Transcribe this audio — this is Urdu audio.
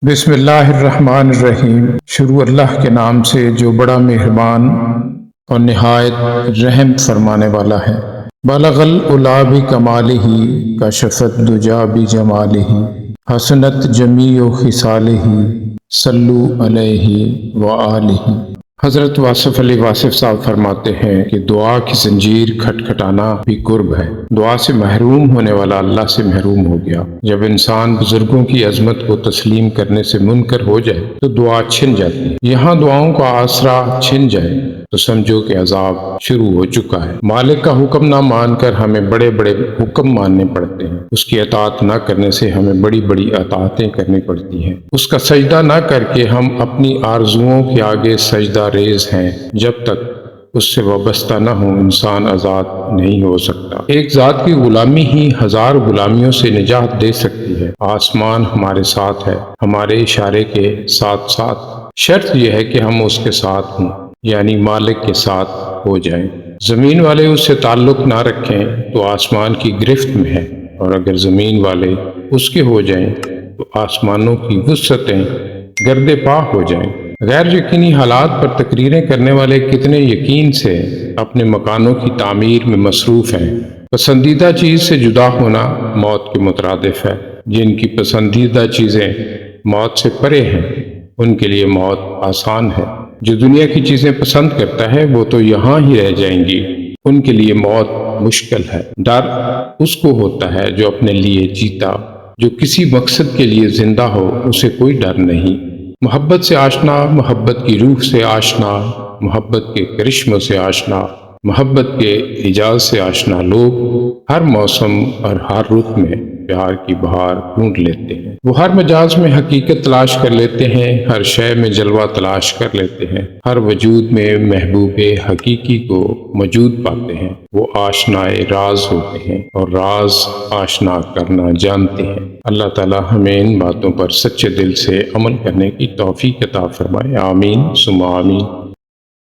بسم اللہ الرحمن الرحیم۔ شروع اللہ کے نام سے جو بڑا مہربان اور نہایت رحم فرمانے والا ہے۔ بلغ العلا بکمالہ کشفت الدجی بجمالہ حسنت جمیع خصالہ صلو علیہ وآلہ۔ حضرت واصف علی واصف صاحب فرماتے ہیں کہ دعا کی زنجیر کھٹکھٹانا بھی قرب ہے۔ دعا سے محروم ہونے والا اللہ سے محروم ہو گیا۔ جب انسان بزرگوں کی عظمت کو تسلیم کرنے سے منکر ہو جائے تو دعا چھن جاتی ہے۔ یہاں دعاؤں کا آسرا چھن جائے تو سمجھو کہ عذاب شروع ہو چکا ہے۔ مالک کا حکم نہ مان کر ہمیں بڑے بڑے حکم ماننے پڑتے ہیں۔ اس کی اطاعت نہ کرنے سے ہمیں بڑی بڑی اطاعتیں کرنی پڑتی ہیں۔ اس کا سجدہ نہ کر کے ہم اپنی آرزوؤں کے آگے سجدہ ریز ہیں۔ جب تک اس سے وابستہ نہ ہو انسان آزاد نہیں ہو سکتا۔ ایک ذات کی غلامی ہی ہزار غلامیوں سے نجات دے سکتی ہے۔ آسمان ہمارے ساتھ ہے، ہمارے اشارے کے ساتھ ساتھ۔ شرط یہ ہے کہ ہم اس کے ساتھ ہوں، یعنی مالک کے ساتھ ہو جائیں۔ زمین والے اس سے تعلق نہ رکھیں تو آسمان کی گرفت میں ہے، اور اگر زمین والے اس کے ہو جائیں تو آسمانوں کی وسعتیں گرد پا ہو جائیں۔ غیر یقینی حالات پر تقریریں کرنے والے کتنے یقین سے اپنے مکانوں کی تعمیر میں مصروف ہیں۔ پسندیدہ چیز سے جدا ہونا موت کے مترادف ہے۔ جن کی پسندیدہ چیزیں موت سے پرے ہیں ان کے لیے موت آسان ہے۔ جو دنیا کی چیزیں پسند کرتا ہے وہ تو یہاں ہی رہ جائیں گی، ان کے لیے موت مشکل ہے۔ ڈر اس کو ہوتا ہے جو اپنے لیے جیتا۔ جو کسی مقصد کے لیے زندہ ہو اسے کوئی ڈر نہیں۔ محبت سے آشنا، محبت کی روح سے آشنا، محبت کے کرشموں سے آشنا، محبت کے اعجاز سے آشنا لوگ ہر موسم اور ہر رخ میں پیار کی بہار ڈھونڈ لیتے ہیں۔ وہ ہر مجاز میں حقیقت تلاش کر لیتے ہیں، ہر شے میں جلوہ تلاش کر لیتے ہیں، ہر وجود میں محبوب حقیقی کو موجود پاتے ہیں۔ وہ آشنائے راز ہوتے ہیں اور راز آشنا کرنا جانتے ہیں۔ اللہ تعالی ہمیں ان باتوں پر سچے دل سے عمل کرنے کی توفیق عطا فرمائے۔ آمین ثم آمین۔